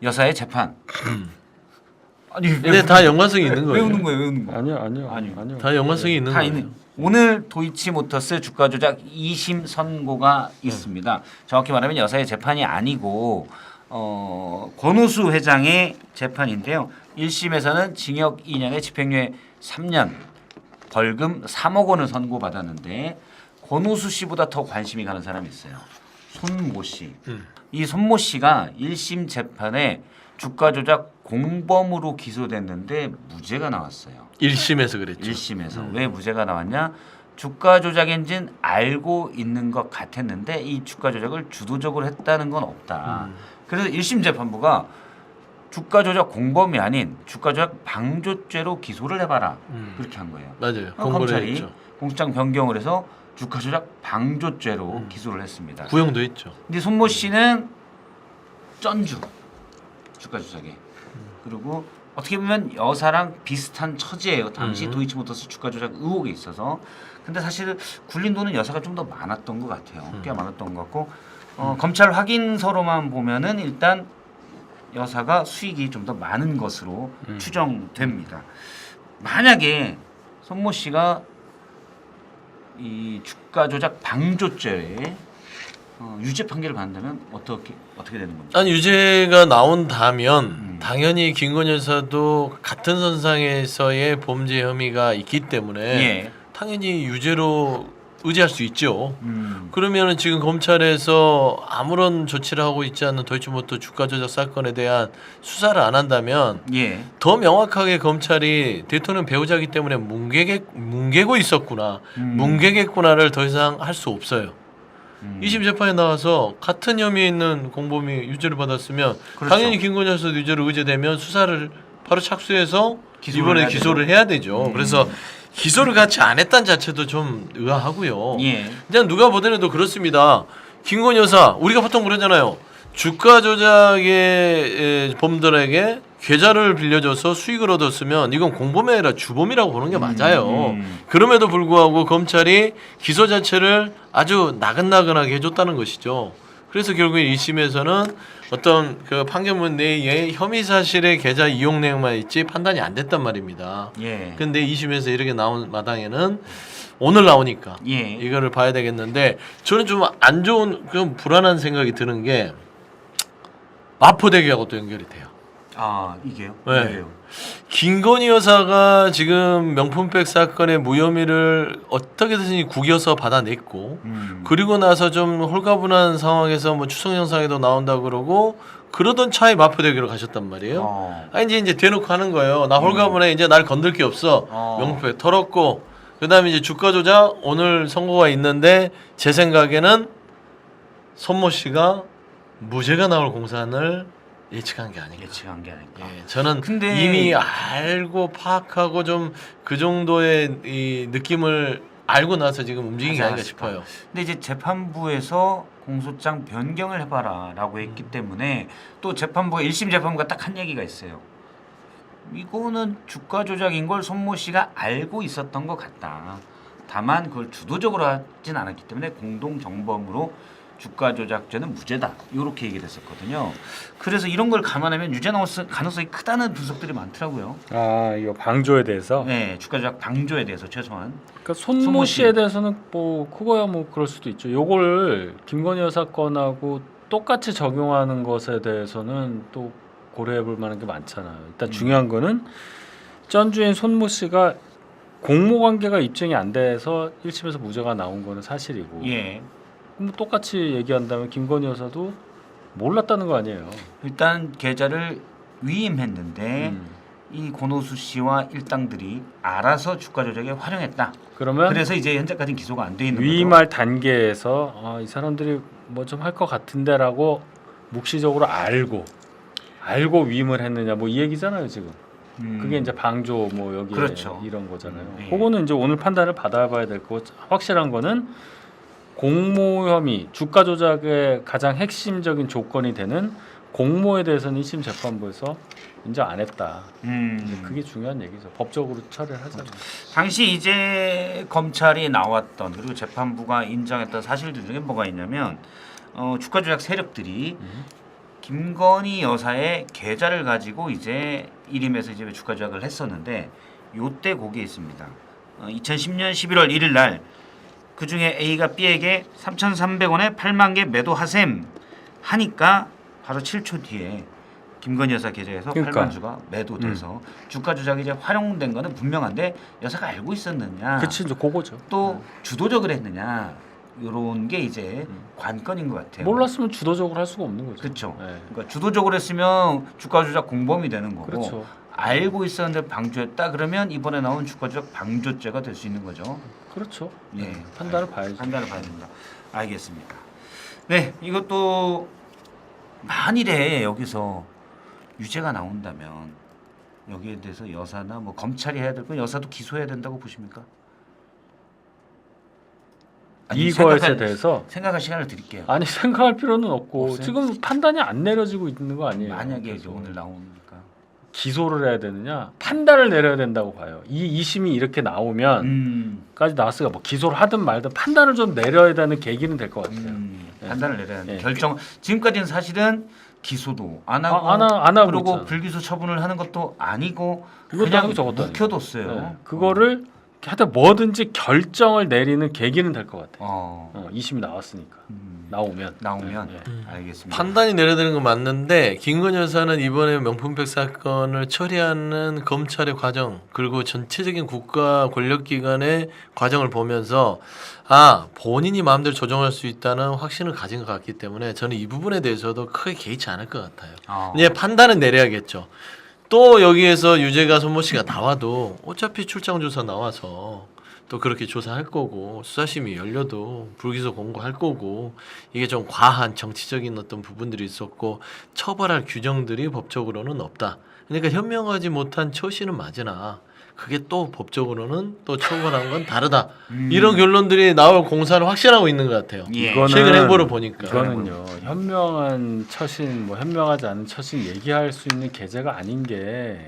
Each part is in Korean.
여사의 재판. 아니 근데 다 연관성이 있는 왜 거예요. 우는 거예요? 왜 우는 거예요? 아니요. 다 연관성이 있는 다 거예요. 있는. 오늘 도이치모터스 주가 조작 2심 선고가 있습니다. 정확히 말하면 여사의 재판이 아니고 권오수 회장의 재판인데요. 1심에서는 징역 2년에 집행유예 3년, 벌금 3억 원을 선고받았는데 권오수 씨보다 더 관심이 가는 사람이 있어요. 손모 씨. 이 손모 씨가 1심 재판에 주가 조작 공범으로 기소됐는데 무죄가 나왔어요. 1심에서 그랬죠. 1심에서 왜 무죄가 나왔냐? 주가 조작인지는 알고 있는 것 같았는데 이 주가 조작을 주도적으로 했다는 건 없다. 그래서 1심 재판부가 주가 조작 공범이 아닌 주가 조작 방조죄로 기소를 해봐라 그렇게 한 거예요. 맞아요. 공고를 검찰이 했죠. 공소장 변경을 해서 주가 조작 방조죄로 기소를 했습니다. 구형도 했죠. 근데 손모 씨는 전주 주가 조작에 그리고 어떻게 보면 여사랑 비슷한 처지예요. 당시 도이치모터스 주가 조작 의혹에 있어서. 근데 사실 굴린 돈은 여사가 좀 더 많았던 것 같아요. 꽤 많았던 것 같고 검찰 확인서로만 보면은 일단 여사가 수익이 좀 더 많은 것으로 추정됩니다. 만약에 손모 씨가 이 주가 조작 방조죄에 유죄 판결을 받는다면 어떻게 되는 겁니까? 아니 유죄가 나온다면 당연히 김건희 여사도 같은 선상에서의 범죄 혐의가 있기 때문에 예. 당연히 유죄로 의지할 수 있죠. 그러면은 지금 검찰에서 아무런 조치를 하고 있지 않는 도이치모터 주가 조작 사건에 대한 수사를 안 한다면 예. 더 명확하게 검찰이 대통령 배우자이기 때문에 뭉개고 있었구나, 뭉개겠구나를 더 이상 할 수 없어요. 2심 재판에 나와서 같은 혐의에 있는 공범이 유죄를 받았으면 그렇죠. 당연히 김건희 여사도 유죄를 의제되면 수사를 바로 착수해서 기소를 이번에 해야 기소를 해야 되죠. 그래서 기소를 같이 안 했다는 자체도 좀 의아하고요. 예. 그냥 누가 보더라도 그렇습니다. 김건희 여사 우리가 보통 그러잖아요. 주가 조작의 범들에게 계좌를 빌려줘서 수익을 얻었으면 이건 공범이 아니라 주범이라고 보는 게 맞아요. 그럼에도 불구하고 검찰이 기소 자체를 아주 나긋나긋하게 해줬다는 것이죠. 그래서 결국에 1심에서는 어떤 그 판결문 내에 혐의 사실의 계좌 이용 내용만 있지 판단이 안 됐단 말입니다. 예. 근데 2심에서 이렇게 나온 마당에는 오늘 나오니까 예. 이거를 봐야 되겠는데 저는 좀 안 좋은 좀 불안한 생각이 드는 게 마포대교하고 또 연결이 돼요. 아 이게요? 네. 왜요? 김건희 여사가 지금 명품백 사건의 무혐의를 어떻게든지 구겨서 받아냈고 그리고 나서 좀 홀가분한 상황에서 뭐 추석 영상에도 나온다 그러고 그러던 차에 마포대교로 가셨단 말이에요. 이제 대놓고 하는 거예요. 나 홀가분해 이제 날 건들 게 없어. 명품백 털었고 그다음에 이제 주가 조작 오늘 선고가 있는데 제 생각에는 손모 씨가 무죄가 나올 공산을 예측한 게 아닌가. 예측한 게 아닐까. 예, 저는 근데 이미 알고 파악하고 좀 그 정도의 이 느낌을 알고 나서 지금 움직인 게 아닌가 싶어요. 근데 이제 재판부에서 공소장 변경을 해봐라라고 했기 때문에 또 재판부가 1심 재판부가 딱 한 얘기가 있어요. 이거는 주가 조작인 걸 손모 씨가 알고 있었던 것 같다. 다만 그걸 주도적으로 하진 않았기 때문에 공동 정범으로 주가 조작죄는 무죄다. 이렇게 얘기를 했었거든요. 그래서 이런 걸 감안하면 유죄 나올 가능성이 크다는 분석들이 많더라고요. 아 이거 방조에 대해서. 네, 주가 조작 방조에 대해서 최소한. 그러니까 손모 씨에 대해서는 뭐 그거야 뭐 그럴 수도 있죠. 요걸 김건희 여사 건하고 똑같이 적용하는 것에 대해서는 또 고려해볼 만한 게 많잖아요. 일단 중요한 거는 전주인 손모 씨가 공모 관계가 입증이 안 돼서 1심에서 무죄가 나온 거는 사실이고. 예. 뭐 똑같이 얘기한다면 김건희 여사도 몰랐다는 거 아니에요. 일단 계좌를 위임했는데 이 권오수 씨와 일당들이 알아서 주가 조작에 활용했다. 그러면 그래서 이제 현재까지는 기소가 안 돼 있는 위임할 단계에서 이 사람들이 뭐 좀 할 것 같은데라고 묵시적으로 알고 위임을 했느냐 뭐 이 얘기잖아요 지금. 그게 이제 방조 뭐 여기 그렇죠. 이런 거잖아요. 예. 그거는 이제 오늘 판단을 받아봐야 될 거고 확실한 거는 공모 혐의 주가 조작의 가장 핵심적인 조건이 되는 공모에 대해서는 1심 재판부에서 인정 안 했다. 이제 그게 중요한 얘기죠. 법적으로 처리를 하잖아요. 당시 이제 검찰이 나왔던 그리고 재판부가 인정했던 사실들 중에 뭐가 있냐면 주가 조작 세력들이 김건희 여사의 계좌를 가지고 이제 일임해서 이제 주가 조작을 했었는데 요때 거기에 있습니다. 2010년 11월 1일 날 그중에 A가 B에게 3,300원에 8만 개 매도하셈 하니까 바로 7초 뒤에 김건희 여사 계좌에서 그러니까. 8만 주가 매도돼서 주가 조작이 이제 활용된 거는 분명한데 여사가 알고 있었느냐 그치 이제 그거죠. 또 주도적으로 했느냐 이런 게 이제 관건인 것 같아요. 몰랐으면 주도적으로 할 수가 없는 거죠. 그렇죠. 네. 그러니까 주도적으로 했으면 주가 조작 공범이 되는 거고 그렇죠. 알고 있었는데 방조했다 그러면 이번에 나온 주가 조작 방조죄가 될 수 있는 거죠. 그렇죠. 예, 판단을 봐야죠. 판단을 봐야 됩니다. 알겠습니다. 네, 이것도 만일에 여기서 유죄가 나온다면 여기에 대해서 여사나 뭐 검찰이 해야 될 건 여사도 기소해야 된다고 보십니까? 아니, 이거에 대해서 생각할 시간을 드릴게요. 아니 생각할 필요는 없고 없어요? 지금 판단이 안 내려지고 있는 거 아니에요. 만약에 이제 계속. 오늘 나오니까 기소를 해야 되느냐 판단을 내려야 된다고 봐요. 이 2심이 이렇게 나오면까지 나왔으니까 뭐 기소를 하든 말든 판단을 좀 내려야 되는 계기는 될 것 같아요. 네. 판단을 내려야 하는데 네. 결정 지금까지는 사실은 기소도 안 하고 안 하고 그리고 있잖아. 불기소 처분을 하는 것도 아니고 이것도 그냥 아니고 저것도 아니고. 묵혀뒀어요. 네. 그거를 하여튼 뭐든지 결정을 내리는 계기는 될 것 같아요. 2심이 나왔으니까 나오면 나오면 네. 알겠습니다. 판단이 내려야 되는 건 맞는데 김건희 여사는 이번에 명품백 사건을 처리하는 검찰의 과정 그리고 전체적인 국가 권력기관의 과정을 보면서 본인이 마음대로 조정할 수 있다는 확신을 가진 것 같기 때문에 저는 이 부분에 대해서도 크게 개의치 않을 것 같아요. 이제 판단은 내려야겠죠. 또 여기에서 유죄가 손모 씨가 나와도 어차피 출장 조사 나와서 또 그렇게 조사할 거고 수사심이 열려도 불기소 공고할 거고 이게 좀 과한 정치적인 어떤 부분들이 있었고 처벌할 규정들이 법적으로는 없다. 그러니까 현명하지 못한 처시는 맞으나 그게 또 법적으로는 또 처벌한 건 다르다. 이런 결론들이 나올 공사를 확신하고 있는 것 같아요. 예. 이거는- 최근 행보를 보니까. 이거는요 현명한 처신 뭐 현명하지 않은 처신 얘기할 수 있는 계제가 아닌 게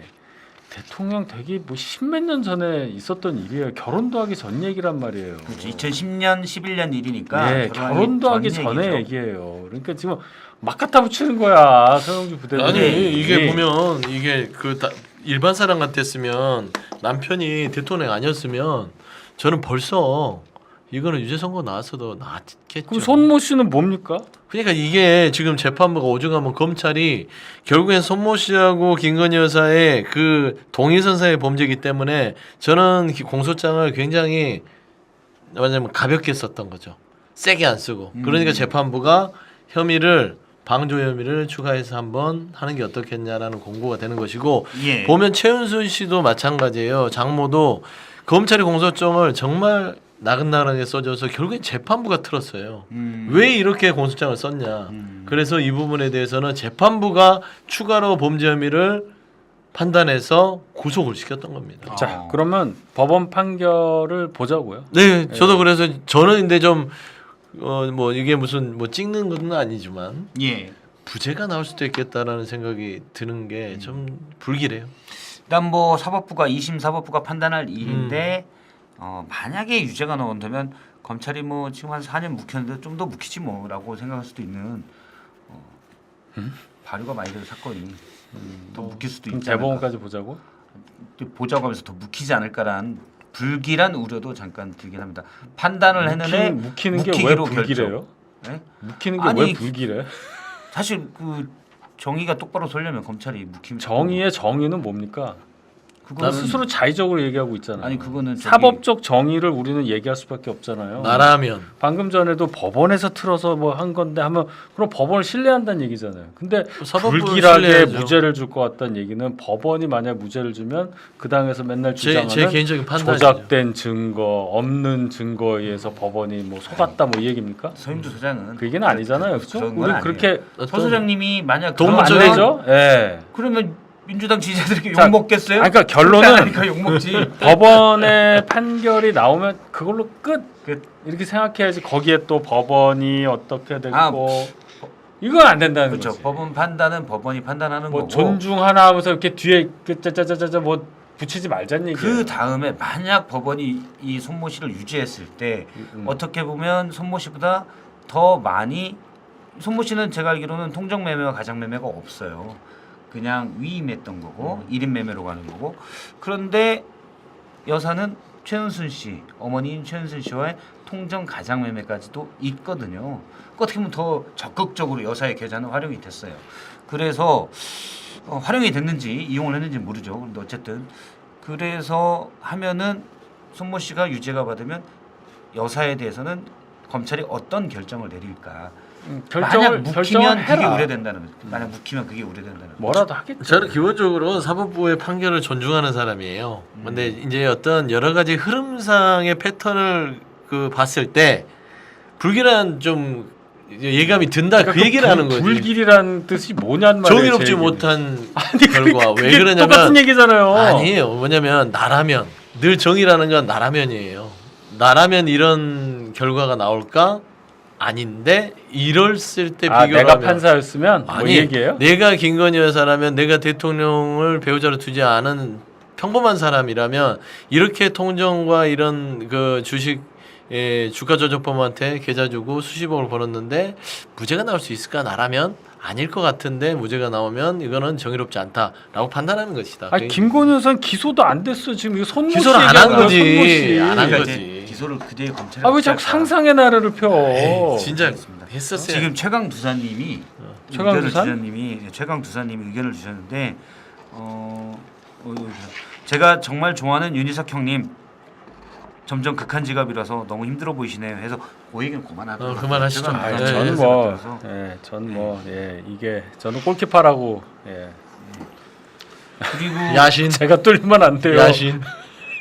대통령 되기 뭐 십몇 년 전에 있었던 일이에요. 결혼도 하기 전 얘기란 말이에요. 그렇죠. 2010년 11년 일이니까 네, 결혼도 하기 전에 얘기예요. 그러니까 지금 막 갖다 붙이는 거야 서영주 부대장이. 아니 이게 보면 이게 일반 사람 같았으면 남편이 대통령 아니었으면 저는 벌써 이거는 유죄 선고 나왔어도 나왔겠죠. 그럼 손모 씨는 뭡니까? 그러니까 이게 지금 재판부가 오죽하면 검찰이 결국엔 손모 씨하고 김건희 여사의 그 동일선상의 범죄이기 때문에 저는 공소장을 굉장히 말하자면 가볍게 썼던 거죠. 세게 안 쓰고. 그러니까 재판부가 혐의를 방조 혐의를 추가해서 한번 하는 게 어떻겠냐라는 공고가 되는 것이고 예. 보면 최은순 씨도 마찬가지예요. 장모도 검찰의 공소장을 정말 나긋나긋하게 써줘서 결국엔 재판부가 틀었어요. 왜 이렇게 공소장을 썼냐. 그래서 이 부분에 대해서는 재판부가 추가로 범죄 혐의를 판단해서 구속을 시켰던 겁니다. 자 그러면 법원 판결을 보자고요. 네, 저도 그래서 저는 근데 좀 뭐 이게 무슨 뭐 찍는 건 아니지만 예. 부재가 나올 수도 있겠다라는 생각이 드는 게 좀 불길해요. 일단 뭐 사법부가 2심 사법부가 판단할 일인데 만약에 유죄가 나온다면 검찰이 뭐 지금 한 4년 묵혔는데 좀 더 묵히지 뭐라고 생각할 수도 있는 발효가 많이 된 사건이 더 묵힐 수도 그럼 있지 않을까. 대법원까지 보자고? 보자고 하면서 더 묵히지 않을까라는 불길한 우려도 잠깐 들긴 합니다. 판단을 했는데 묵히는 게 왜 묵히기로 불길해요? 네? 묵히는 게 아니, 왜 불길해? 사실 그 정의가 똑바로 서려면 검찰이 묵히면 정의의 정의는 뭡니까? 나 그거는 스스로 자의적으로 얘기하고 있잖아요. 아니 그거는 저기 사법적 정의를 우리는 얘기할 수밖에 없잖아요. 나라면 방금 전에도 법원에서 틀어서 뭐 한 건데 하면 그럼 법원을 신뢰한다는 얘기잖아요. 근데 사법부를 불길하게 신뢰해야죠. 무죄를 줄 것 같다는 얘기는 법원이 만약 무죄를 주면 그 당에서 맨날 주장하는 제 개인적인 판단이죠. 조작된 증거, 없는 증거에 의해서 법원이 뭐 속았다 뭐 이 얘기입니까? 서임주 소장은 그 얘기는 아니잖아요. 그렇죠? 그런 건 우리 아니에요. 그렇게 서 소장님이 만약 도움 안 동물적인- 되죠? 예. 그러면 민주당 지지자들에게 자, 욕 먹겠어요? 아니, 그러니까 결론은 그러니까 욕 먹지. 법원의 판결이 나오면 그걸로 끝 끝. 이렇게 생각해야지. 거기에 또 법원이 어떻게 됐고 아, 이건 안 된다는 그렇죠. 거지. 법원 판단은 법원이 판단하는 뭐 거고. 존중하나 하면서 이렇게 뒤에 짜짜짜짜 뭐 붙이지 말자는 얘기예요. 그 다음에 만약 법원이 이 손모 씨를 유죄했을 때 어떻게 보면 손모 씨보다 더 많이 손모 씨는 제가 알기로는 통정 매매와 가장 매매가 없어요. 그냥 위임했던 거고 1인 매매로 가는 거고. 그런데 여사는 최은순 씨, 어머니인 최은순 씨와의 통정 가장 매매까지도 있거든요. 어떻게 보면 더 적극적으로 여사의 계좌는 활용이 됐어요. 그래서 활용이 됐는지 이용을 했는지 모르죠. 그런데 어쨌든 그래서 하면은 손모 씨가 유죄가 받으면 여사에 대해서는 검찰이 어떤 결정을 내릴까? 만약 묵히면 그게 우려된다는 거죠. 만약 묵히면 그게 우려된다는 거죠. 뭐라도 하겠죠. 저는 기본적으로 사법부의 판결을 존중하는 사람이에요. 근데 이제 어떤 여러 가지 흐름상의 패턴을 봤을 때 불길한 좀 예감이 든다 그 얘기를 하는 거지. 불길이라는 뜻이 뭐냔 말이에요. 정의롭지 못한 결과. 그게 왜 그러냐면 똑같은 얘기잖아요. 아니에요. 뭐냐면 나라면 늘 정의라는 건 나라면이에요. 나라면 이런 결과가 나올까? 아닌데 이랬을 때 비교를 내가 하면 판사였으면 뭐 아니 얘기예요? 내가 김건희 여사라면 내가 대통령을 배우자로 두지 않은 평범한 사람이라면 이렇게 통정과 이런 그 주식 주가 조작범한테 계좌 주고 수십억을 벌었는데 무죄가 나올 수 있을까? 나라면 아닐 것 같은데 무죄가 나오면 이거는 정의롭지 않다라고 판단하는 것이다. 아니 김건희 여사는 기소도 안 됐어. 지금 이거 손모 씨 기소를 안 한 거지. 손모 안 한 그러니까 거지. 이제 기소를 그대의 검찰에 아왜 자꾸 상상의 나래를 펴? 진짜 알겠습니다. 했었어요. 지금 최강 두사님이 최강 두사님이 의견을 주셨는데 제가 정말 좋아하는 윤희석 형님 점점 극한 직업이라서 너무 힘들어 보이시네요. 해서 그 얘기는 그만하도록 그만하시죠. 최강 아, 두사님 저는 이게 저는 골키퍼라고 그리고 야신 제가 뚫리면 안 돼요. 야신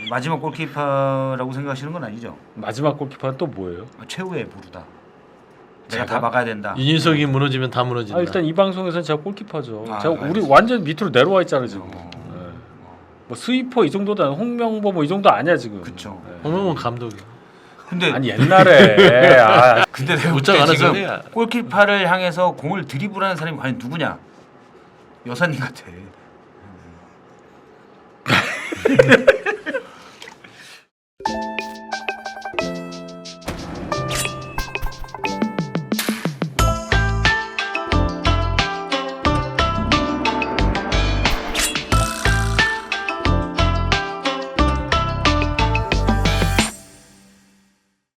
마지막 골키퍼라고 생각하시는 건 아니죠? 마지막 골키퍼는 또 뭐예요? 최후의 보루다. 내가 제가? 다 막아야 된다. 윤석이 무너지면 다 무너진다. 일단 이 방송에서는 제가 골키퍼죠. 아, 제가 우리 알겠습니다. 완전 밑으로 내려와 있잖아요 지금. 뭐 스위퍼 이 정도도 아니고 홍명보 뭐 이 정도 아니야 지금. 그쵸. 홍명보 감독이. 근데 아니 옛날에 근데 내가 못장 볼 안 때 해서 지금 해야. 골키퍼를 향해서 공을 드리블하는 사람이 과연 누구냐? 여사님 같아.